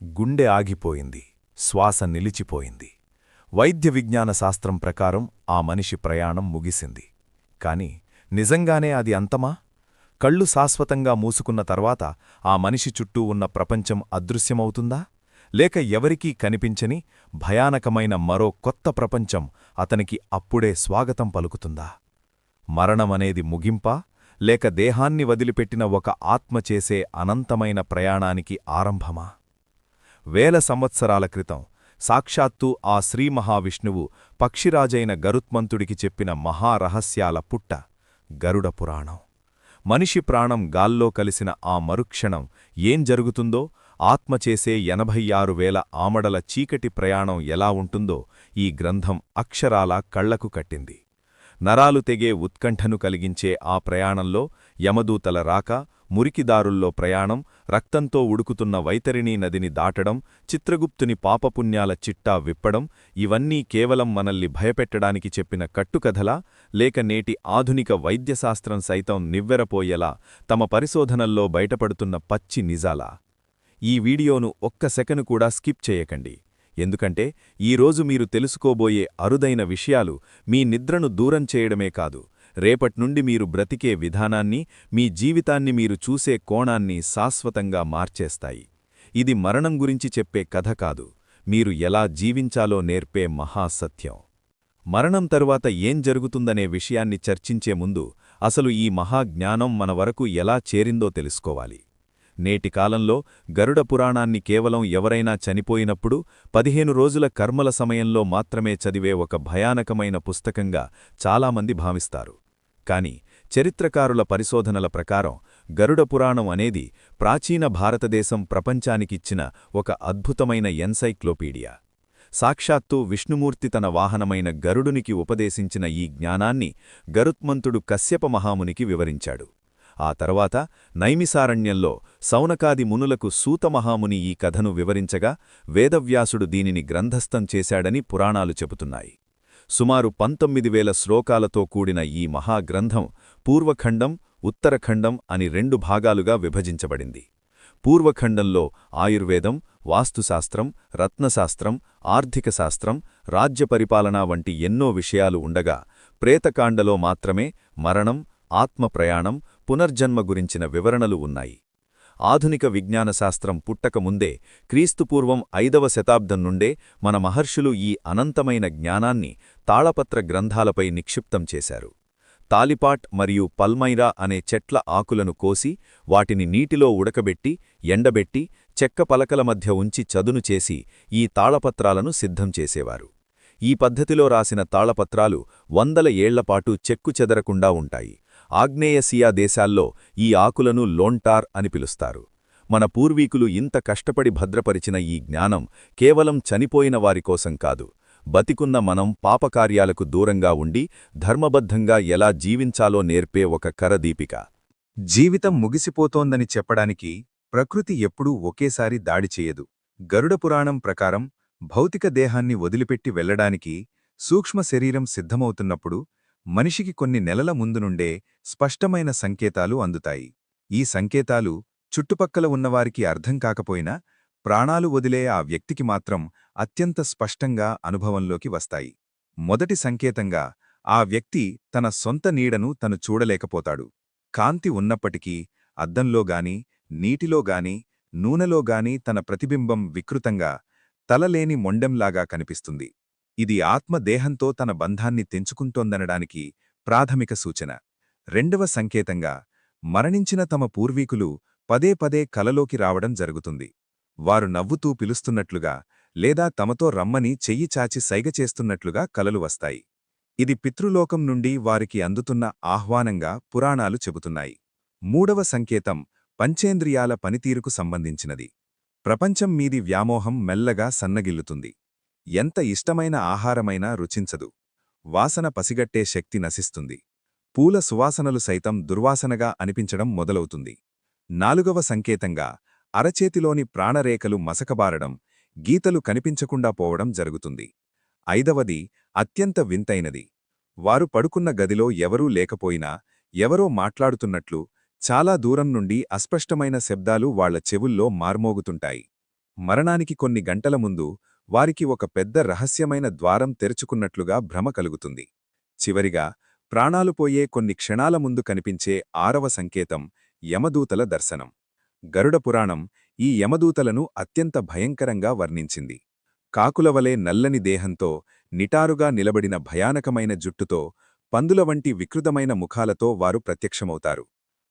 గుండె ఆగిపోయింది. శ్వాస నిలిచిపోయింది. వైద్య విజ్ఞాన శాస్త్రం ప్రకారం ఆ మనిషి ప్రయాణం ముగిసింది. కాని నిజంగానే అది అంతమా? కళ్ళు శాశ్వతంగా మూసుకున్న తర్వాత ఆ మనిషి చుట్టూ ఉన్న ప్రపంచం అదృశ్యమవుతుందా? లేక ఎవరికీ కనిపించని భయానకమైన మరో కొత్త ప్రపంచం అతనికి అప్పుడే స్వాగతం పలుకుతుందా? మరణమనేది ముగింపా? లేక దేహాన్ని వదిలిపెట్టిన ఒక ఆత్మ చేసే అనంతమైన ప్రయాణానికి ఆరంభమా? వేల సంవత్సరాల క్రితం సాక్షాత్తూ ఆ శ్రీమహావిష్ణువు పక్షిరాజైన గరుత్మంతుడికి చెప్పిన మహారహస్యాల పుట్ట గరుడ పురాణం. మనిషి ప్రాణం గాల్లో కలిసిన ఆ మరుక్షణం ఏం జరుగుతుందో, ఆత్మ చేసే 86,000 ఆమడల చీకటి ప్రయాణం ఎలా ఉంటుందో ఈ గ్రంథం అక్షరాలా కళ్లకు కట్టింది. నరాలు తెగే ఉత్కంఠను కలిగించే ఆ ప్రయాణంలో యమదూతల రాక, మురికిదారుల్లో ప్రయాణం, రక్తంతో ఉడుకుతున్న వైతరిణీ నదిని దాటడం, చిత్రగుప్తుని పాపపుణ్యాల చిట్టా విప్పడం, ఇవన్నీ కేవలం మనల్ని భయపెట్టడానికి చెప్పిన కట్టుకథలా, లేక నేటి ఆధునిక వైద్యశాస్త్రం సైతం నివ్వెరపోయేలా తమ పరిశోధనల్లో బయటపడుతున్న పచ్చి నిజాలా? ఈ వీడియోను ఒక్క సెకను కూడా స్కిప్ చేయకండి. ఎందుకంటే ఈరోజు మీరు తెలుసుకోబోయే అరుదైన విషయాలు మీ నిద్రను దూరం చేయడమే కాదు, రేపట్నుండి మీరు బ్రతికే విధానాన్ని, మీ జీవితాన్ని మీరు చూసే కోణాన్ని శాశ్వతంగా మార్చేస్తాయి. ఇది మరణం గురించి చెప్పే కథ కాదు, మీరు ఎలా జీవించాలో నేర్పే మహాసత్యం. మరణం తరువాత ఏం జరుగుతుందనే విషయాన్ని చర్చించే ముందు అసలు ఈ మహాజ్ఞానం మన వరకు ఎలా చేరిందో తెలుసుకోవాలి. నేటి కాలంలో గరుడ పురాణాన్ని కేవలం ఎవరైనా చనిపోయినప్పుడు 15 రోజుల కర్మల సమయంలో మాత్రమే చదివే ఒక భయానకమైన పుస్తకంగా చాలామంది భావిస్తారు. కాని చరిత్రకారుల పరిశోధనల ప్రకారం గరుడ పురాణం అనేది ప్రాచీన భారతదేశం ప్రపంచానికిచ్చిన ఒక అద్భుతమైన ఎన్సైక్లోపీడియా. సాక్షాత్తూ విష్ణుమూర్తి తన వాహనమైన గరుడునికి ఉపదేశించిన ఈ జ్ఞానాన్ని గరుత్మంతుడు కశ్యప మహామునికి వివరించాడు. ఆ తర్వాత నైమిసారణ్యంలో సౌనకాది మునులకు సూతమహాముని ఈ కథను వివరించగా వేదవ్యాసుడు దీనిని గ్రంథస్థం చేశాడని పురాణాలు చెబుతున్నాయి. సుమారు 19,000 శ్లోకాలతో కూడిన ఈ మహాగ్రంథం పూర్వఖండం, ఉత్తరఖండం అని 2 భాగాలుగా విభజించబడింది. పూర్వఖండంలో ఆయుర్వేదం, వాస్తుశాస్త్రం, రత్నశాస్త్రం, ఆర్థిక శాస్త్రం, రాజ్యపరిపాలన వంటి ఎన్నో విషయాలు ఉండగా, ప్రేతకాండలో మాత్రమే మరణం, ఆత్మప్రయాణం, పునర్జన్మ గురించిన వివరణలు ఉన్నాయి. ఆధునిక విజ్ఞానశాస్త్రం పుట్టకముందే క్రీస్తుపూర్వం 5వ శతాబ్దం నుండే మన మహర్షులు ఈ అనంతమైన జ్ఞానాన్ని తాళపత్ర గ్రంథాలపై నిక్షిప్తం చేశారు. తాలిపాట్ మరియు పల్మైరా అనే చెట్ల ఆకులను కోసి, వాటిని నీటిలో ఉడకబెట్టి, ఎండబెట్టి, చెక్క పలకల మధ్య ఉంచి చదును చేసి ఈ తాళపత్రాలను సిద్ధం చేసేవారు. ఈ పద్ధతిలో రాసిన తాళపత్రాలు 100 ఏళ్లపాటు చెక్కుచెదరకుండా ఉంటాయి. ఆగ్నేయసియా దేశాల్లో ఈ ఆకులను లోంటార్ అని పిలుస్తారు. మన పూర్వీకులు ఇంత కష్టపడి భద్రపరిచిన ఈ జ్ఞానం కేవలం చనిపోయిన వారికోసం కాదు, బతికున్న మనం పాపకార్యాలకు దూరంగా ఉండి ధర్మబద్ధంగా ఎలా జీవించాలో నేర్పే ఒక కరదీపిక. జీవితం ముగిసిపోతోందని చెప్పడానికి ప్రకృతి ఎప్పుడూ ఒకేసారి దాడి చేయదు. గరుడ పురాణం ప్రకారం భౌతిక దేహాన్ని వదిలిపెట్టి వెళ్లడానికి సూక్ష్మ శరీరం సిద్ధమవుతున్నప్పుడు మనిషికి కొన్ని నెలల ముందు నుండే స్పష్టమైన సంకేతాలు అందుతాయి. ఈ సంకేతాలు చుట్టుపక్కల ఉన్నవారికి అర్థం కాకపోయినా ప్రాణాలు వదిలే ఆ వ్యక్తికి మాత్రం అత్యంత స్పష్టంగా అనుభవంలోకి వస్తాయి. మొదటి సంకేతంగా ఆ వ్యక్తి తన సొంత నీడను తను చూడలేకపోతాడు. కాంతి ఉన్నప్పటికీ అద్దంలోగాని, నీటిలోగాని, నూనెలోగాని తన ప్రతిబింబం వికృతంగా, తలలేని మొండెంలాగా కనిపిస్తుంది. ఇది ఆత్మ దేహంతో తన బంధాన్ని తెంచుకుంటోందనడానికి ప్రాథమిక సూచన. రెండవ సంకేతంగా మరణించిన తమ పూర్వీకులు పదే పదే కలలోకి రావడం జరుగుతుంది. వారు నవ్వుతూ పిలుస్తున్నట్లుగా లేదా తమతో రమ్మని చెయ్యి చాచి సైగ చేస్తున్నట్లుగా కలలు వస్తాయి. ఇది పితృలోకం నుండి వారికి అందుతున్న ఆహ్వానంగా పురాణాలు చెబుతున్నాయి. మూడవ సంకేతం పంచేంద్రియాల పనితీరుకు సంబంధించినది. ప్రపంచం మీది వ్యామోహం మెల్లగా సన్నగిల్లుతుంది. ఎంత ఇష్టమైన ఆహారమైనా రుచించదు. వాసన పసిగట్టే శక్తి నశిస్తుంది. పూల సువాసనలు సైతం దుర్వాసనగా అనిపించడం మొదలవుతుంది. నాలుగవ సంకేతంగా అరచేతిలోని ప్రాణరేఖలు మసకబారడం, గీతలు కనిపించకుండా పోవడం జరుగుతుంది. ఐదవది అత్యంత వింతైనది. వారు పడుకున్న గదిలో ఎవరూ లేకపోయినా ఎవరో మాట్లాడుతున్నట్లు చాలా దూరం నుండి అస్పష్టమైన శబ్దాలు వాళ్ల చెవుల్లో మార్మోగుతుంటాయి. మరణానికి కొన్ని గంటల ముందు వారికి ఒక పెద్ద రహస్యమైన ద్వారం తెరుచుకున్నట్లుగా భ్రమ కలుగుతుంది. చివరిగా ప్రాణాలు పోయే కొన్ని క్షణాల ముందు కనిపించే 6వ సంకేతం యమదూతల దర్శనం. గరుడ పురాణం ఈ యమదూతలను అత్యంత భయంకరంగా వర్ణించింది. కాకులవలే నల్లని దేహంతో, నిటారుగా నిలబడిన భయానకమైన జుట్టుతో, పందుల వంటి వికృతమైన ముఖాలతో వారు ప్రత్యక్షమవుతారు.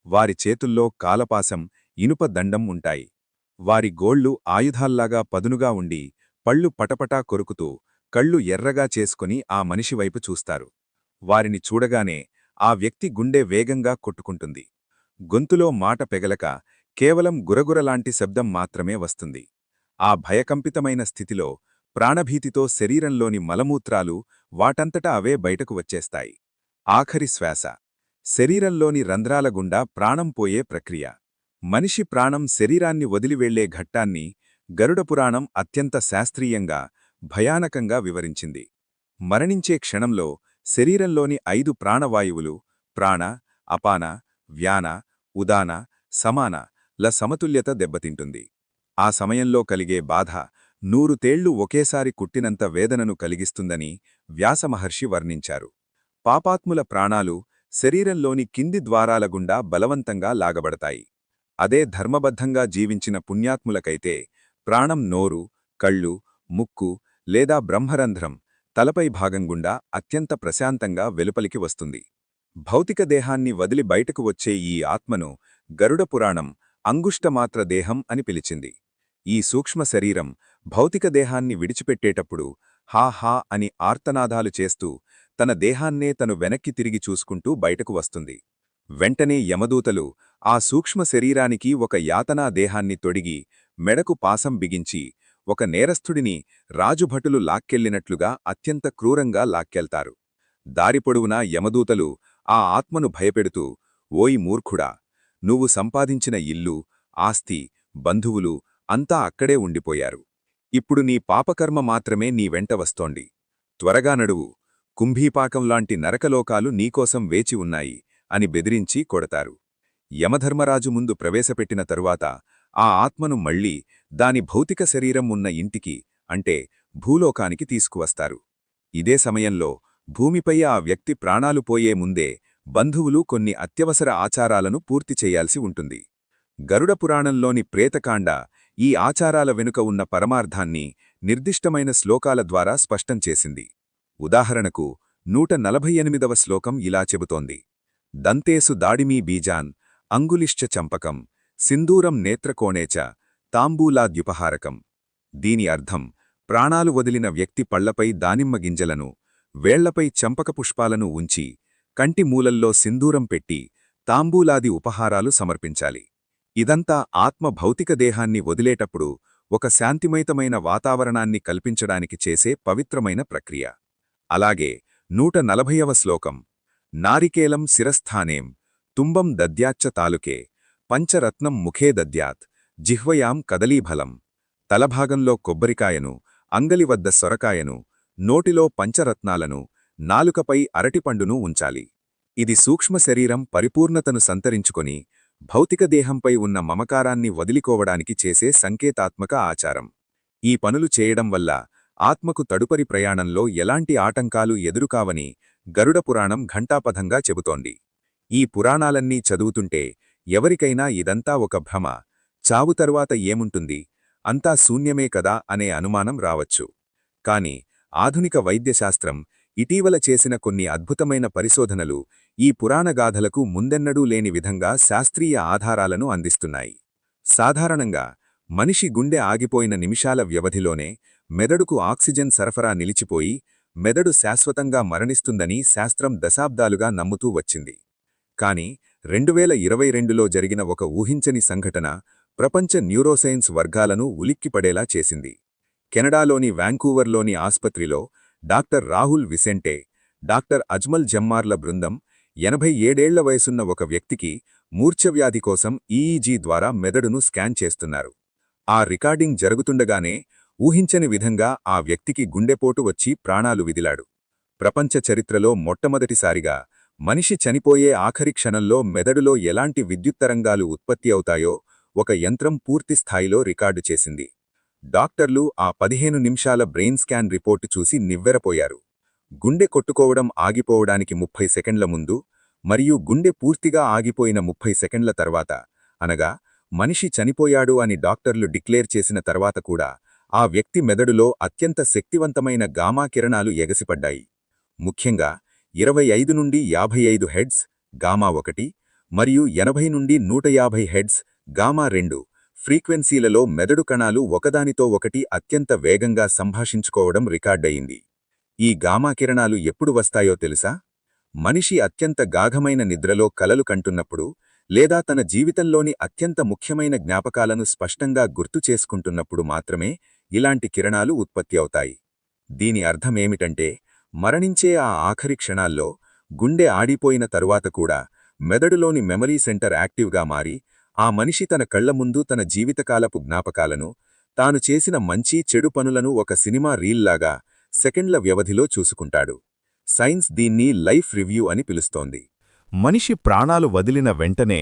వారి చేతుల్లో కాలపాసం, ఇనుప దండం ఉంటాయి. వారి గోళ్లు ఆయుధాల్లాగా పదునుగా ఉండి, పళ్ళు పటపటా కొరుకుతూ, కళ్ళు ఎర్రగా చేసుకుని ఆ మనిషివైపు చూస్తారు. వారిని చూడగానే ఆ వ్యక్తి గుండె వేగంగా కొట్టుకుంటుంది. గొంతులో మాట పెగలక కేవలం గురగురలాంటి శబ్దం మాత్రమే వస్తుంది. ఆ భయకంపితమైన స్థితిలో ప్రాణభీతితో శరీరంలోని మలమూత్రాలు వాటంతట అవే బయటకు వచ్చేస్తాయి. ఆఖరి శ్వాస. శరీరంలోని రంధ్రాల గుండా ప్రాణం పోయే ప్రక్రియ. మనిషి ప్రాణం శరీరాన్ని వదిలివెళ్లే ఘట్టాన్ని గరుడపురాణం అత్యంత శాస్త్రీయంగా, భయానకంగా వివరించింది. మరణించే క్షణంలో శరీరంలోని 5 ప్రాణవాయువులు ప్రాణ, అపాన, వ్యాన, ఉదాన, సమాన ల సమతుల్యత దెబ్బతింటుంది. ఆ సమయంలో కలిగే బాధ 100 తేళ్లు ఒకేసారి కుట్టినంత వేదనను కలిగిస్తుందని వ్యాసమహర్షి వర్ణించారు. పాపాత్ముల ప్రాణాలు శరీరంలోని కింది ద్వారాల గుండా బలవంతంగా లాగబడతాయి. అదే ధర్మబద్ధంగా జీవించిన పుణ్యాత్ములకైతే ప్రాణం నోరు, కళ్ళు, ముక్కు లేదా బ్రహ్మరంధ్రం, తలపై భాగం గుండా అత్యంత ప్రశాంతంగా వెలుపలికి వస్తుంది. భౌతిక దేహాన్ని వదిలి బయటకు వచ్చే ఈ ఆత్మను గరుడ పురాణం అంగుష్టమాత్ర దేహం అని పిలిచింది. ఈ సూక్ష్మ శరీరం భౌతిక దేహాన్ని విడిచిపెట్టేటప్పుడు హా హా అని ఆర్తనాదాలు చేస్తూ తన దేహాన్నే తను వెనక్కి తిరిగి చూసుకుంటూ బయటకు వస్తుంది. వెంటనే యమదూతలు ఆ సూక్ష్మ శరీరానికి ఒక యాతనా దేహాన్ని తొడిగి మెడకు పాసం బిగించి ఒక నేరస్థుడిని రాజుభటులు లాక్కెళ్లినట్లుగా అత్యంత క్రూరంగా లాక్కెళ్తారు. దారిపొడవునా యమదూతలు ఆ ఆత్మను భయపెడుతూ, ఓయ్ మూర్ఖుడా, నువ్వు సంపాదించిన ఇల్లు, ఆస్తి, బంధువులు అంతా అక్కడే ఉండిపోయారు. ఇప్పుడు నీ పాపకర్మ మాత్రమే నీ వెంట వస్తోంది. త్వరగా నడువు, కుంభీపాకంలాంటి నరకలోకాలు నీకోసం వేచి ఉన్నాయి అని బెదిరించి కొడతారు. యమధర్మరాజు ముందు ప్రవేశపెట్టిన తరువాత ఆ ఆత్మను మళ్లీ దాని భౌతిక శరీరం ఉన్న ఇంటికి, అంటే భూలోకానికి తీసుకువస్తారు. ఇదే సమయంలో భూమిపై ఆ వ్యక్తి ప్రాణాలు పోయే ముందే బంధువులు కొన్ని అత్యవసర ఆచారాలను పూర్తి చేయాల్సి ఉంటుంది. గరుడ పురాణంలోని ప్రేతకాండ ఈ ఆచారాల వెనుక ఉన్న పరమార్థాన్ని నిర్దిష్టమైన శ్లోకాల ద్వారా స్పష్టం చేసింది. ఉదాహరణకు 148వ శ్లోకం ఇలా చెబుతోంది: దంతేసు దాడిమీ బీజాన్ అంగులిశ్చ చంపకం సింధూరం నేత్రకోణేచ తాంబూలాద్యుపహారకం. దీని అర్థం, ప్రాణాలు వదిలిన వ్యక్తి పళ్లపై దానిమ్మ గింజలను, వేళ్లపై చంపక పుష్పాలను ఉంచి, కంటి మూలల్లో సింధూరం పెట్టి తాంబూలాది ఉపహారాలు సమర్పించాలి. ఇదంతా ఆత్మ భౌతిక దేహాన్ని వదిలేటప్పుడు ఒక శాంతిమయమైన వాతావరణాన్ని కల్పించడానికి చేసే పవిత్రమైన ప్రక్రియ. అలాగే 140వ శ్లోకం: నారికేలం శిరస్థానేం తుంబం దద్యాచ్చ తాలుకే పంచరత్నం ముఖే దద్యాత్ జిహ్వయాం కదలీఫలం. తలభాగంలో కొబ్బరికాయను, అంగలి వద్ద సొరకాయను, నోటిలో పంచరత్నాలను, నాలుకపై అరటిపండును ఉంచాలి. ఇది సూక్ష్మ శరీరం పరిపూర్ణతను సంతరించుకొని భౌతిక దేహంపై ఉన్న మమకారాన్ని వదిలికోవడానికి చేసే సంకేతాత్మక ఆచారం. ఈ పనులు చేయడం వల్ల ఆత్మకు తదుపరి ప్రయాణంలో ఎలాంటి ఆటంకాలు ఎదురుకావని గరుడ పురాణం ఘంటాపథంగా చెబుతోంది. ఈ పురాణాలన్నీ చదువుతుంటే ఎవరికైనా ఇదంతా ఒక భ్రమ, చావు తరువాత ఏముంటుంది, అంతా శూన్యమే కదా అనే అనుమానం రావచ్చు. కాని ఆధునిక వైద్యశాస్త్రం ఇటీవల చేసిన కొన్ని అద్భుతమైన పరిశోధనలు ఈ పురాణగాథలకు ముందెన్నడూ లేని విధంగా శాస్త్రీయ ఆధారాలను అందిస్తున్నాయి. సాధారణంగా మనిషి గుండె ఆగిపోయిన నిమిషాల వ్యవధిలోనే మెదడుకు ఆక్సిజన్ సరఫరా నిలిచిపోయి మెదడు శాశ్వతంగా మరణిస్తుందని శాస్త్రం దశాబ్దాలుగా నమ్ముతూ వచ్చింది. కాని 2022లో జరిగిన ఒక ఊహించని సంఘటన ప్రపంచ న్యూరోసైన్స్ వర్గాలను ఉలిక్కిపడేలా చేసింది. కెనడాలోని వ్యాంకూవర్లోని ఆస్పత్రిలో doctor Rahul Vicente, doctor Ajmal జమ్మార్ల బృందం 87 వయసున్న ఒక వ్యక్తికి మూర్ఛవ్యాధి కోసం ఈఈజీ ద్వారా మెదడును స్కాన్ చేస్తున్నారు. ఆ రికార్డింగ్ జరుగుతుండగానే ఊహించని విధంగా ఆ వ్యక్తికి గుండెపోటు వచ్చి ప్రాణాలు విదిలాడు. ప్రపంచ చరిత్రలో మొట్టమొదటిసారిగా మనిషి చనిపోయే ఆఖరి క్షణంలో మెదడులో ఎలాంటి విద్యుత్తరంగాలు ఉత్పత్తి అవుతాయో ఒక యంత్రం పూర్తి స్థాయిలో రికార్డు చేసింది. డాక్టర్లు ఆ 15 నిమిషాల బ్రెయిన్ స్కాన్ రిపోర్టు చూసి నివ్వెరపోయారు. గుండె కొట్టుకోవడం ఆగిపోవడానికి 30 సెకండ్ల ముందు మరియు గుండె పూర్తిగా ఆగిపోయిన 30 సెకండ్ల తర్వాత, అనగా మనిషి చనిపోయాడు అని డాక్టర్లు డిక్లేర్ చేసిన తర్వాత కూడా ఆ వ్యక్తి మెదడులో అత్యంత శక్తివంతమైన గామా కిరణాలు ఎగసిపడ్డాయి. ముఖ్యంగా 25 నుండి 55 హెడ్స్ గామా-1 మరియు 80 నుండి 150 హెడ్స్ గామా-2 ఫ్రీక్వెన్సీలలో మెదడు కణాలు ఒకదానితో ఒకటి అత్యంత వేగంగా సంభాషించుకోవడం రికార్డయింది. ఈ గామా కిరణాలు ఎప్పుడు వస్తాయో తెలుసా? మనిషి అత్యంత గాఢమైన నిద్రలో కలలు కంటున్నప్పుడు, లేదా తన జీవితంలోని అత్యంత ముఖ్యమైన జ్ఞాపకాలను స్పష్టంగా గుర్తు చేసుకుంటున్నప్పుడు మాత్రమే ఇలాంటి కిరణాలు ఉత్పత్తి అవుతాయి. దీని అర్థమేమిటంటే, మరణించే ఆ ఆఖరి క్షణాల్లో గుండె ఆడిపోయిన తరువాత కూడా మెదడులోని మెమరీ సెంటర్ యాక్టివ్గా మారి, ఆ మనిషి తన కళ్ల ముందు తన జీవితకాలపు జ్ఞాపకాలను, తాను చేసిన మంచి చెడు పనులను ఒక సినిమా రీల్లాగా సెకండ్ల వ్యవధిలో చూసుకుంటాడు. సైన్స్ దీన్ని లైఫ్ రివ్యూ అని పిలుస్తోంది. మనిషి ప్రాణాలు వదిలిన వెంటనే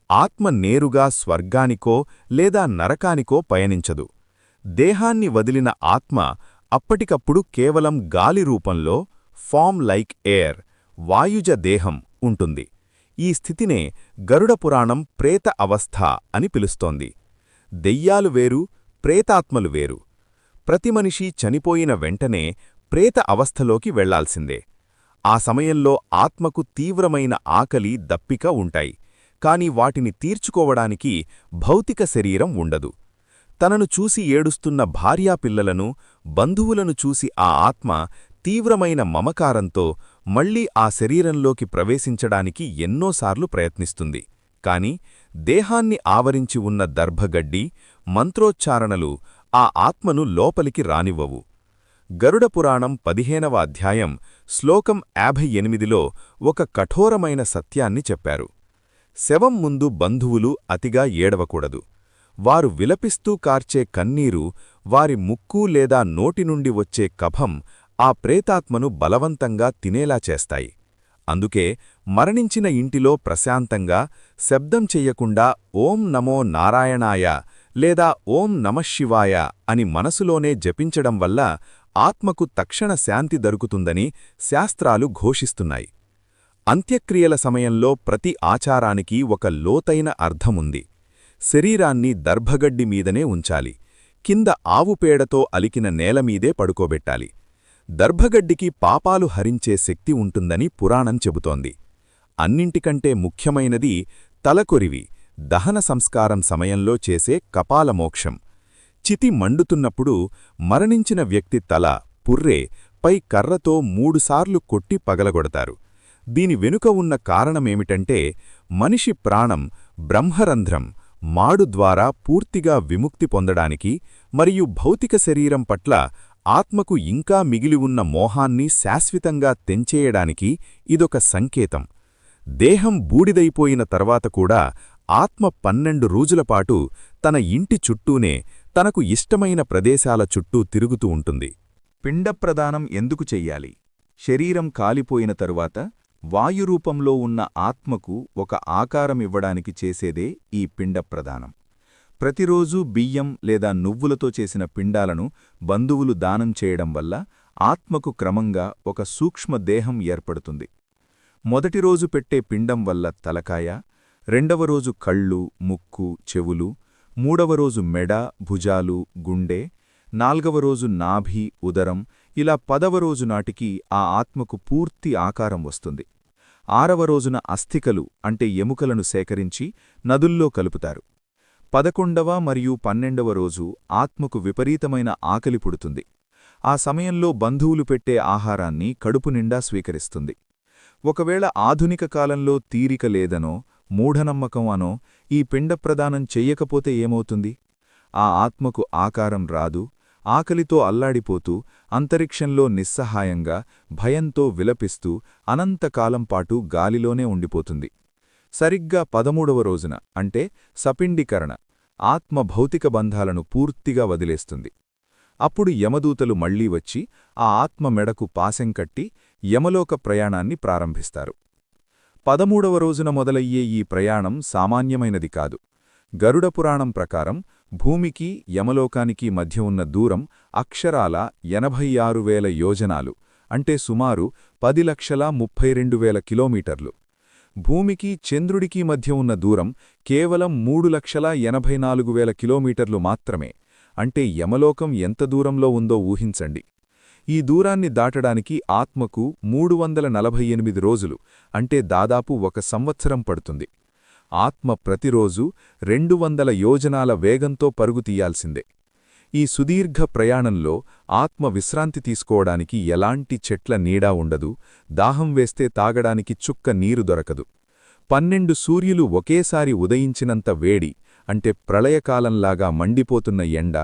ఆత్మ నేరుగా స్వర్గానికో లేదా నరకానికో పయనించదు. దేహాన్ని వదిలిన ఆత్మ అప్పటికప్పుడు కేవలం గాలి రూపంలో ఫామ్ లైక్ ఎయిర్, వాయుజ దేహం ఉంటుంది. ఈ స్థితినే గరుడ పురాణం ప్రేత అవస్థ అని పిలుస్తోంది. దెయ్యాలు వేరు, ప్రేతాత్మలు వేరు. ప్రతి మనిషి చనిపోయిన వెంటనే ప్రేత అవస్థలోకి వెళ్లాల్సిందే. ఆ సమయంలో ఆత్మకు తీవ్రమైన ఆకలి, దప్పిక ఉంటాయి. కాని వాటిని తీర్చుకోవడానికి భౌతిక శరీరం ఉండదు. తనను చూసి ఏడుస్తున్న భార్యాపిల్లలను, బంధువులను చూసి ఆ ఆత్మ తీవ్రమైన మమకారంతో మళ్లీ ఆ శరీరంలోకి ప్రవేశించడానికి ఎన్నోసార్లు ప్రయత్నిస్తుంది. కాని దేహాన్ని ఆవరించి ఉన్న దర్భగడ్డి, మంత్రోచ్చారణలు ఆ ఆత్మను లోపలికి రానివ్వవు. గరుడ పురాణం 15వ అధ్యాయం శ్లోకం 58లో ఒక కఠోరమైన సత్యాన్ని చెప్పారు. శవం ముందు బంధువులు అతిగా ఏడవకూడదు. వారు విలపిస్తూ కార్చే కన్నీరు, వారి ముక్కు లేదా నోటి నుండి వచ్చే కఫం ఆ ప్రేతాత్మను బలవంతంగా తినేలా చేస్తాయి. అందుకే మరణించిన ఇంటిలో ప్రశాంతంగా, శబ్దం చెయ్యకుండా ఓం నమో నారాయణాయ లేదా ఓం నమఃశివాయ అని మనసులోనే జపించడం వల్ల ఆత్మకు తక్షణ శాంతి దొరుకుతుందని శాస్త్రాలు ఘోషిస్తున్నాయి. అంత్యక్రియల సమయంలో ప్రతి ఆచారానికి ఒక లోతైన అర్థముంది. శరీరాన్ని దర్భగడ్డి మీదనే ఉంచాలి. కింద ఆవుపేడతో అలికిన నేలమీదే పడుకోబెట్టాలి. దర్భగడ్డికి పాపాలు హరించే శక్తి ఉంటుందని పురాణం చెబుతోంది. అన్నింటికంటే ముఖ్యమైనది తలకొరివి, దహన సంస్కారం సమయంలో చేసే కపాలమోక్షం. చితి మండుతున్నప్పుడు మరణించిన వ్యక్తి తల, పుర్రె పై కర్రతో 3 సార్లు కొట్టి పగలగొడతారు. దీని వెనుక ఉన్న కారణమేమిటంటే, మనిషి ప్రాణం బ్రహ్మరంధ్రం, మాడు ద్వారా పూర్తిగా విముక్తి పొందడానికి మరియు భౌతిక శరీరం పట్ల ఆత్మకు ఇంకా మిగిలి ఉన్న మోహాన్ని శాశ్వతంగా తెంచేయడానికి ఇదొక సంకేతం. దేహం బూడిదైపోయిన తర్వాత కూడా ఆత్మ 12 రోజులపాటు తన ఇంటి చుట్టూనే, తనకు ఇష్టమైన ప్రదేశాల చుట్టూ తిరుగుతూ ఉంటుంది. పిండప్రదానం ఎందుకు చెయ్యాలి? శరీరం కాలిపోయిన తరువాత వాయురూపంలో ఉన్న ఆత్మకు ఒక ఆకారమివ్వడానికి చేసేదే ఈ పిండప్రదానం. ప్రతిరోజూ బియ్యం లేదా నువ్వులతో చేసిన పిండాలను బంధువులు దానం చేయడం వల్ల ఆత్మకు క్రమంగా ఒక సూక్ష్మ దేహం ఏర్పడుతుంది. మొదటి రోజు పెట్టే పిండం వల్ల తలకాయ, రెండవ రోజు కళ్ళు, ముక్కు, చెవులు, మూడవ రోజు మెడ, భుజాలు, గుండె, నాల్గవ రోజు నాభి, ఉదరం, ఇలా 10వ రోజు నాటికి ఆ ఆత్మకు పూర్తి ఆకారం వస్తుంది. 6వ రోజున అస్థికలు అంటే ఎముకలను సేకరించి నదుల్లో కలుపుతారు. 11వ మరియు 12వ రోజు ఆత్మకు విపరీతమైన ఆకలి పుడుతుంది. ఆ సమయంలో బంధువులు పెట్టే ఆహారాన్ని కడుపు నిండా స్వీకరిస్తుంది. ఒకవేళ ఆధునిక కాలంలో తీరిక లేదనో, మూఢనమ్మకం అనో ఈ పిండప్రదానం చెయ్యకపోతే ఏమవుతుంది? ఆ ఆత్మకు ఆకారం రాదు, ఆకలితో అల్లాడిపోతూ అంతరిక్షంలో నిస్సహాయంగా, భయంతో విలపిస్తూ అనంతకాలంపాటు గాలిలోనే ఉండిపోతుంది. సరిగ్గా 13వ రోజున అంటే సపిండీకరణ, ఆత్మ భౌతిక బంధాలను పూర్తిగా వదిలేస్తుంది. అప్పుడు యమదూతలు మళ్లీ వచ్చి ఆ ఆత్మ మెడకు పాశం కట్టి యమలోక ప్రయాణాన్ని ప్రారంభిస్తారు. 13వ రోజున మొదలయ్యే ఈ ప్రయాణం సామాన్యమైనది కాదు. గరుడ పురాణం ప్రకారం భూమికి యమలోకానికి మధ్య ఉన్న దూరం అక్షరాల 86,000 యోజనాలు, అంటే సుమారు 10,32,000 కిలోమీటర్లు. భూమికి చంద్రుడికి మధ్య ఉన్న దూరం కేవలం 3,84,000 కిలోమీటర్లు మాత్రమే, అంటే యమలోకం ఎంత దూరంలో ఉందో ఊహించండి. ఈ దూరాన్ని దాటడానికి ఆత్మకు 348 రోజులు, అంటే దాదాపు 1 సంవత్సరం పడుతుంది. ఆత్మ ప్రతిరోజూ 200 యోజనాల వేగంతో పరుగు తీయాల్సిందే. ఈ సుదీర్ఘ ప్రయాణంలో ఆత్మ విశ్రాంతి తీసుకోవడానికి ఎలాంటి చెట్ల నీడా ఉండదు, దాహం వేస్తే తాగడానికి చుక్క నీరు దొరకదు. 12 సూర్యులు ఒకేసారి ఉదయించినంత వేడి, అంటే ప్రళయకాలంలాగా మండిపోతున్న ఎండ,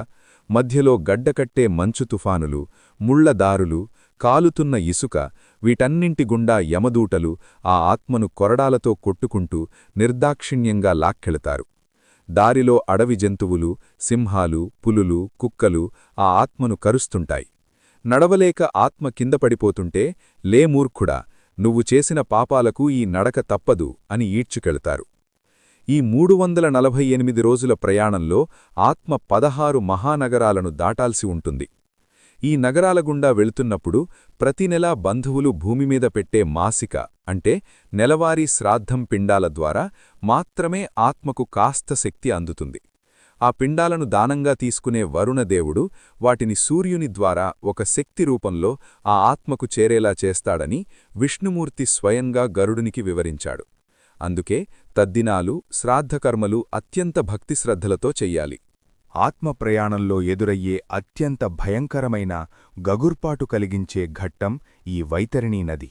మధ్యలో గడ్డకట్టే మంచు తుఫానులు, ముళ్లదారులు, కాలుతున్న ఇసుక, వీటన్నింటి గుండా యమదూటలు ఆ ఆత్మను కొరడాలతో కొట్టుకుంటూ నిర్దాక్షిణ్యంగా లాక్కెళతారు. దారిలో అడవి జంతువులు, సింహాలు, పులులు, కుక్కలు ఆ ఆత్మను కరుస్తుంటాయి. నడవలేక ఆత్మ కింద పడిపోతుంటే, లే మూర్ఖుడా, నువ్వు చేసిన పాపాలకు ఈ నడక తప్పదు అని ఈడ్చుకెళతారు. ఈ 348 రోజుల ప్రయాణంలో ఆత్మ 16 మహానగరాలను దాటాల్సి ఉంటుంది. ఈ నగరాల గుండా వెళుతున్నప్పుడు ప్రతి నెలా బంధువులు భూమిమీద పెట్టే మాసిక, అంటే నెలవారీ శ్రాద్ధం పిండాల ద్వారా మాత్రమే ఆత్మకు కాస్త శక్తి అందుతుంది. ఆ పిండాలను దానంగా తీసుకునే వరుణదేవుడు వాటిని సూర్యుని ద్వారా ఒక శక్తి రూపంలో ఆ ఆత్మకు చేరేలా చేస్తాడని విష్ణుమూర్తి స్వయంగా గరుడునికి వివరించాడు. అందుకే తద్దినాలు, శ్రాద్ధకర్మలు అత్యంత భక్తిశ్రద్ధలతో చెయ్యాలి. ఆత్మ ప్రయాణంలో ఎదురయ్యే అత్యంత భయంకరమైన, గగుర్పాటు కలిగించే ఘట్టం ఈ వైతరిణీ నది.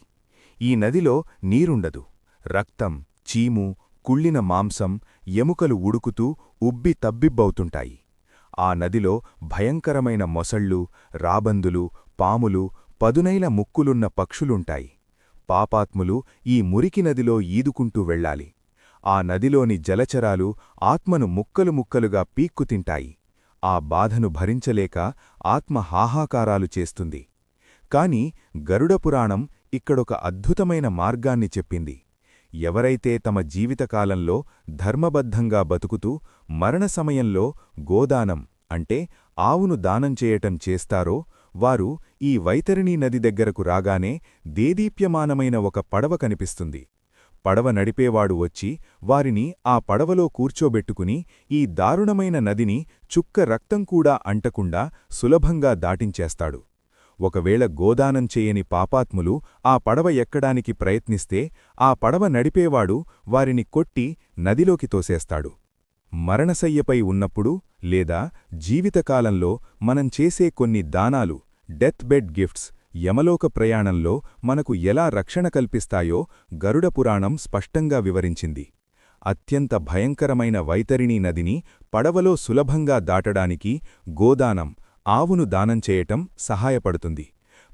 ఈ నదిలో నీరుండదు. రక్తం, చీము, కుళ్ళిన మాంసం, ఎముకలు ఉడుకుతూ ఉబ్బి తబ్బిబ్బవుతుంటాయి. ఆ నదిలో భయంకరమైన మొసళ్ళు, రాబందులు, పాములు, పదునైల ముక్కులున్న పక్షులుంటాయి. పాపాత్ములు ఈ మురికి నదిలో ఈదుకుంటూ వెళ్ళాలి. ఆ నదిలోని జలచరాలు ఆత్మను ముక్కలు ముక్కలుగా పీక్కుతింటాయి. ఆ బాధను భరించలేక ఆత్మ హాహాకారాలు చేస్తుంది. కాని గరుడపురాణం ఇక్కడొక అద్భుతమైన మార్గాన్ని చెప్పింది. ఎవరైతే తమ జీవితకాలంలో ధర్మబద్ధంగా బతుకుతూ మరణ సమయంలో గోదానం, అంటే ఆవును దానం చేయటం చేస్తారో వారు ఈ వైతరిణీ నది దగ్గరకు రాగానే దేదీప్యమానమైన ఒక పడవ కనిపిస్తుంది. పడవ నడిపేవాడు వచ్చి వారిని ఆ పడవలో కూర్చోబెట్టుకుని ఈ దారుణమైన నదిని చుక్క రక్తం కూడా అంటకుండా సులభంగా దాటించేస్తాడు. ఒకవేళ గోదానం చేయని పాపాత్ములు ఆ పడవ ఎక్కడానికి ప్రయత్నిస్తే ఆ పడవ నడిపేవాడు వారిని కొట్టి నదిలోకి తోసేస్తాడు. మరణశయ్యపై ఉన్నప్పుడు లేదా జీవితకాలంలో మనం చేసే కొన్ని దానాలు, డెత్ బెడ్ గిఫ్ట్స్, యమలోక ప్రయాణంలో మనకు ఎలా రక్షణ కల్పిస్తాయో గరుడపురాణం స్పష్టంగా వివరించింది. అత్యంత భయంకరమైన వైతరిణీ నదిని పడవలో సులభంగా దాటడానికి గోదానం, ఆవును దానం చేయటం సహాయపడుతుంది.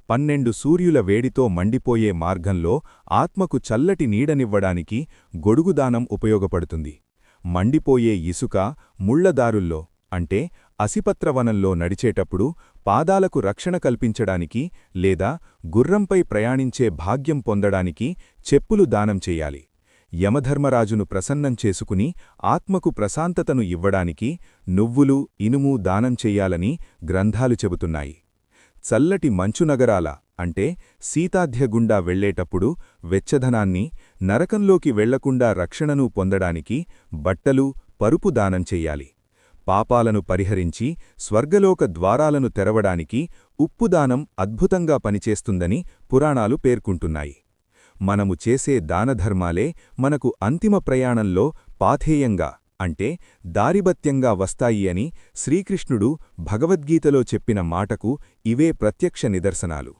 12 సూర్యుల వేడితో మండిపోయే మార్గంలో ఆత్మకు చల్లటి నీడనివ్వడానికి గొడుగుదానం ఉపయోగపడుతుంది. మండిపోయే ఇసుక, ముళ్లదారుల్లో, అంటే అసిపత్రవనంలో నడిచేటప్పుడు పాదాలకు రక్షణ కల్పించడానికి లేదా గుర్రంపై ప్రయాణించే భాగ్యం పొందడానికి చెప్పులు దానం చెయ్యాలి. యమధర్మరాజును ప్రసన్నం చేసుకుని ఆత్మకు ప్రశాంతతను ఇవ్వడానికి నువ్వులు, ఇనుము దానం చెయ్యాలని గ్రంథాలు చెబుతున్నాయి. చల్లటి మంచు నగరాల, అంటే సీతాధ్యగుండా వెళ్లేటప్పుడు వెచ్చదనాన్ని, నరకంలోకి వెళ్లకుండా రక్షణను పొందడానికి బట్టలు, పరుపు దానం చెయ్యాలి. పాపాలను పరిహరించి స్వర్గలోక ద్వారాలను తెరవడానికి ఉప్పుదానం అద్భుతంగా పనిచేస్తుందని పురాణాలు పేర్కొంటున్నాయి. మనము చేసే దానధర్మాలే మనకు అంతిమ ప్రయాణంలో పాథేయంగా, అంటే దారిభత్యంగా వస్తాయి అని శ్రీకృష్ణుడు భగవద్గీతలో చెప్పిన మాటకు ఇవే ప్రత్యక్ష నిదర్శనాలు.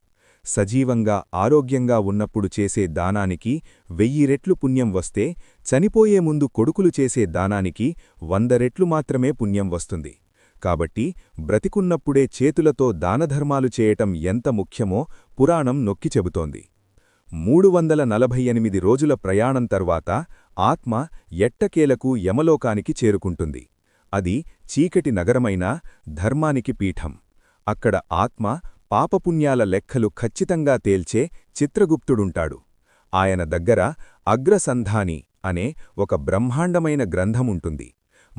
సజీవంగా, ఆరోగ్యంగా ఉన్నప్పుడు చేసే దానానికి 1000 రెట్లు పుణ్యం వస్తే, చనిపోయే ముందు కొడుకులు చేసే దానానికి 100 రెట్లు మాత్రమే పుణ్యం వస్తుంది. కాబట్టి బ్రతికున్నప్పుడే చేతులతో దానధర్మాలు చేయటం ఎంత ముఖ్యమో పురాణం నొక్కి చెబుతోంది. 348 రోజుల ప్రయాణం తర్వాత ఆత్మ ఎట్టకేలకు యమలోకానికి చేరుకుంటుంది. అది చీకటి నగరమైనా ధర్మానికి పీఠం. అక్కడ ఆత్మ పాపపుణ్యాల లెక్కలు ఖచ్చితంగా తేల్చే చిత్రగుప్తుడుంటాడు. ఆయన దగ్గర అగ్రసంధాని అనే ఒక బ్రహ్మాండమైన గ్రంథముంటుంది.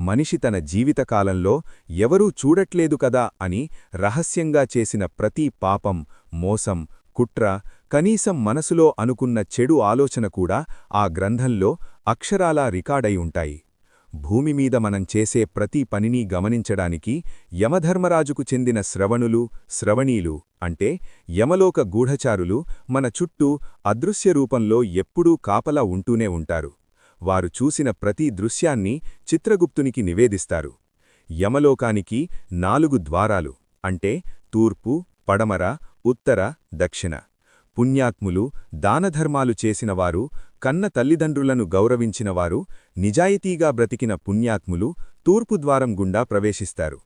మనిషి తన జీవితకాలంలో ఎవరూ చూడట్లేదు కదా అని రహస్యంగా చేసిన ప్రతి పాపం, మోసం, కుట్ర, కనీసం మనసులో అనుకున్న చెడు ఆలోచన కూడా ఆ గ్రంథంలో అక్షరాలా రికార్డై ఉంటాయి. భూమిమీద మనం చేసే ప్రతి పనిని గమనించడానికి యమధర్మరాజుకు చెందిన శ్రవణులు, శ్రవణీలు అంటే యమలోక గూఢచారులు మన చుట్టూ అదృశ్య రూపంలో ఎప్పుడూ కాపలా ఉంటూనే ఉంటారు. వారు చూసిన ప్రతి దృశ్యాన్ని చిత్రగుప్తునికి నివేదిస్తారు. యమలోకానికి 4 ద్వారాలు అంటే తూర్పు, పడమర, ఉత్తర, దక్షిణ. పుణ్యాత్ములు, దానధర్మాలు చేసినవారు, కన్న తల్లిదండ్రులను గౌరవించినవారు, నిజాయితీగా బ్రతికిన పుణ్యాత్ములు తూర్పు ద్వారం గుండా ప్రవేశిస్తారు.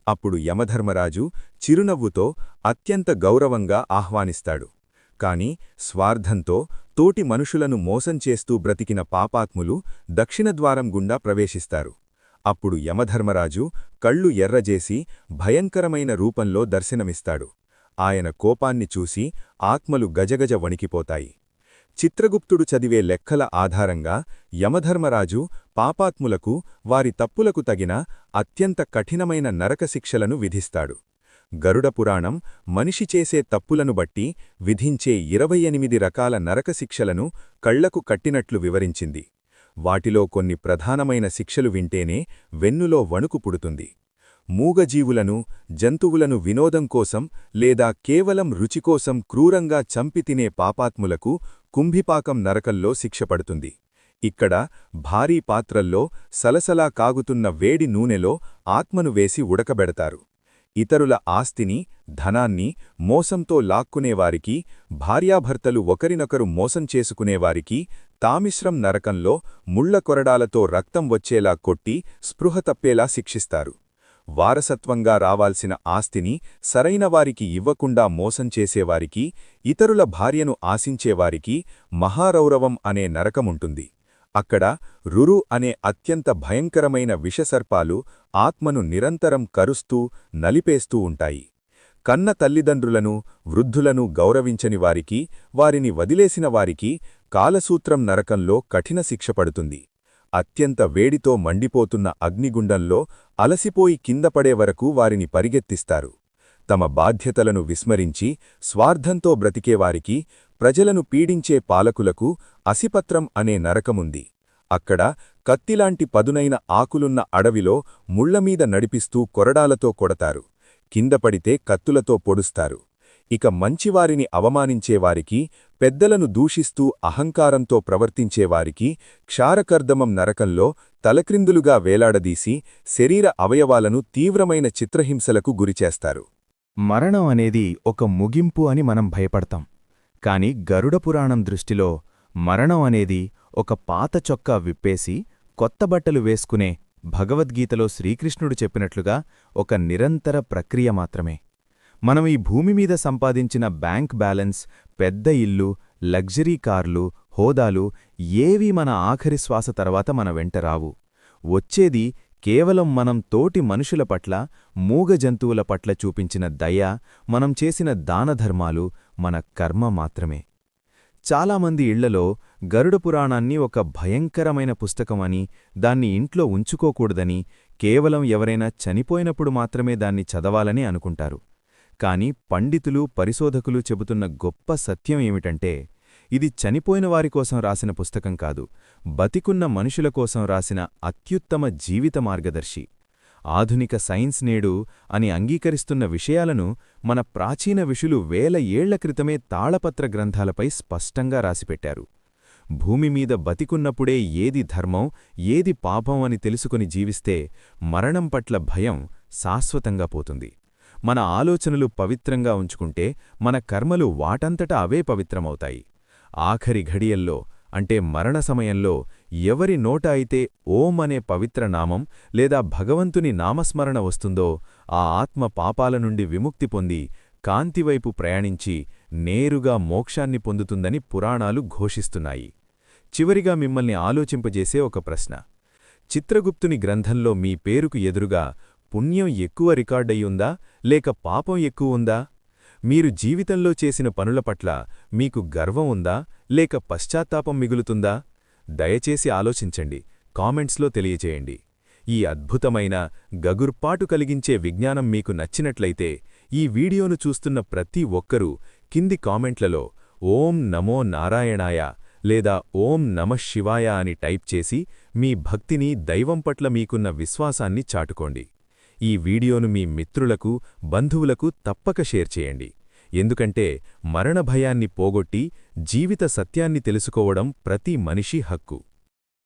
అప్పుడు యమధర్మరాజు చిరునవ్వుతో అత్యంత గౌరవంగా ఆహ్వానిస్తాడు. కాని స్వార్థంతో తోటి మనుషులను మోసం చేస్తూ బ్రతికిన పాపాత్ములు దక్షిణద్వారం గుండా ప్రవేశిస్తారు. అప్పుడు యమధర్మరాజు కళ్ళు ఎర్రజేసి భయంకరమైన రూపంలో దర్శనమిస్తాడు. ఆయన కోపాన్ని చూసి ఆత్మలు గజగజ వణికిపోతాయి. చిత్రగుప్తుడు చదివే లెక్కల ఆధారంగా యమధర్మరాజు పాపాత్ములకు వారి తప్పులకు తగిన అత్యంత కఠినమైన నరకశిక్షలను విధిస్తాడు. గరుడపురాణం మనిషి చేసే తప్పులను బట్టి విధించే 28 రకాల నరకశిక్షలను కళ్లకు కట్టినట్లు వివరించింది. వాటిలో కొన్ని ప్రధానమైన శిక్షలు వింటేనే వెన్నులో వణుకు పుడుతుంది. మూగజీవులను, జంతువులను వినోదం కోసం లేదా కేవలం రుచికోసం క్రూరంగా చంపి తినే పాపాత్ములకు కుంభిపాకం నరకంలో శిక్ష పడుతుంది. ఇక్కడ భారీ పాత్రల్లో సలసలా కాగుతున్న వేడి నూనెలో ఆత్మను వేసి ఉడకబెడతారు. ఇతరుల ఆస్తిని, ధనాన్ని మోసంతో లాక్కునేవారికి, భార్యాభర్తలు ఒకరినొకరు మోసం చేసుకునేవారికి తామిశ్రం నరకంలో ముళ్ల కొరడాలతో రక్తం వచ్చేలా కొట్టి స్పృహ తప్పేలా శిక్షిస్తారు. వారసత్వంగా రావాల్సిన ఆస్తిని సరైనవారికి ఇవ్వకుండా మోసం చేసేవారికి, ఇతరుల భార్యను ఆశించేవారికి మహారౌరవం అనే నరకముంటుంది. అక్కడ రురు అనే అత్యంత భయంకరమైన విషసర్పాలు ఆత్మను నిరంతరం కరుస్తూ, నలిపేస్తూ ఉంటాయి. కన్న తల్లిదండ్రులను, వృద్ధులను గౌరవించని వారికి, వారిని వదిలేసిన వారికి కాలసూత్రం నరకంలో కఠిన శిక్ష పడుతుంది. అత్యంత వేడితో మండిపోతున్న అగ్నిగుండంలో అలసిపోయి కిందపడే వరకు వారిని పరిగెత్తిస్తారు. తమ బాధ్యతలను విస్మరించి స్వార్థంతో బ్రతికేవారికి, ప్రజలను పీడించే పాలకులకు అసిపత్రం అనే నరకముంది. అక్కడ కత్తిలాంటి పదునైన ఆకులున్న అడవిలో ముళ్లమీద నడిపిస్తూ కొరడాలతో కొడతారు. కిందపడితే కత్తులతో పొడుస్తారు. ఇక మంచివారిని అవమానించేవారికి, పెద్దలను దూషిస్తూ అహంకారంతో ప్రవర్తించేవారికి క్షారకర్దమం నరకంలో తలక్రిందులుగా వేలాడదీసి శరీర అవయవాలను తీవ్రమైన చిత్రహింసలకు గురిచేస్తారు. మరణం అనేది ఒక ముగింపు అని మనం భయపడతాం. కాని గరుడపురాణం దృష్టిలో మరణం అనేది ఒక పాత చొక్కా విప్పేసి కొత్త బట్టలు వేసుకునే భగవద్గీతలో శ్రీకృష్ణుడు చెప్పినట్లుగా ఒక నిరంతర ప్రక్రియ మాత్రమే. మనం ఈ భూమిమీద సంపాదించిన బ్యాంక్ బ్యాలెన్స్, పెద్ద ఇల్లు, లగ్జరీ కార్లు, హోదాలు ఏవీ మన ఆఖరి శ్వాస తర్వాత మన వెంట రావు. వచ్చేది కేవలం మనం తోటి మనుషుల పట్ల, మూగ జంతువుల పట్ల చూపించిన దయ, మనం చేసిన దానధర్మాలు, మన కర్మ మాత్రమే. చాలామంది ఇళ్లలో గరుడపురాణాన్ని ఒక భయంకరమైన పుస్తకమని, దాన్ని ఇంట్లో ఉంచుకోకూడదని, కేవలం ఎవరైనా చనిపోయినప్పుడు మాత్రమే దాన్ని చదవాలని అనుకుంటారు. కాని పండితులు, పరిశోధకులు చెబుతున్న గొప్ప సత్యం ఏమిటంటే, ఇది చనిపోయిన వారికోసం రాసిన పుస్తకం కాదు, బతికున్న మనుషుల కోసం రాసిన అత్యుత్తమ జీవిత మార్గదర్శి. ఆధునిక సైన్స్ నేడు అని అంగీకరిస్తున్న విషయాలను మన ప్రాచీన ఋషులు వేల ఏళ్ల క్రితమే తాళపత్ర గ్రంథాలపై స్పష్టంగా రాసిపెట్టారు. భూమిమీద బతికున్నప్పుడే ఏది ధర్మం, ఏది పాపం అని తెలుసుకుని జీవిస్తే మరణం పట్ల భయం శాశ్వతంగా పోతుంది. మన ఆలోచనలు పవిత్రంగా ఉంచుకుంటే మన కర్మలు వాటంతట అవే పవిత్రమవుతాయి. ఆఖరి ఘడియల్లో అంటే మరణ సమయంలో ఎవరి నోట అయితే ఓం అనే పవిత్ర నామం లేదా భగవంతుని నామస్మరణ వస్తుందో ఆ ఆత్మ పాపాల నుండి విముక్తి పొంది కాంతివైపు ప్రయాణించి నేరుగా మోక్షాన్ని పొందుతుందని పురాణాలు ఘోషిస్తున్నాయి. చివరిగా మిమ్మల్ని ఆలోచింపజేసే ఒక ప్రశ్న. చిత్రగుప్తుని గ్రంథంలో మీ పేరుకు ఎదురుగా పుణ్యం ఎక్కువ రికార్డయ్యుందా లేక పాపం ఎక్కువుందా? మీరు జీవితంలో చేసిన పనుల పట్ల మీకు గర్వం ఉందా లేక పశ్చాత్తాపం మిగులుతుందా? దయచేసి ఆలోచించండి, కామెంట్స్లో తెలియచేయండి. ఈ అద్భుతమైన గగుర్పాటు కలిగించే విజ్ఞానం మీకు నచ్చినట్లయితే ఈ వీడియోను చూస్తున్న ప్రతి ఒక్కరూ కింది కామెంట్లలో ఓం నమో నారాయణాయ లేదా ఓం నమః శివాయ అని టైప్ చేసి మీ భక్తిని దైవం పట్ల మీకున్న విశ్వాసాన్ని చాటుకోండి. ఈ వీడియోను మీ మిత్రులకు బంధువులకు తప్పక షేర్ చేయండి. ఎందుకంటే మరణ భయాన్ని పోగొట్టి జీవిత సత్యాన్ని తెలుసుకోవడం ప్రతి మనిషి హక్కు.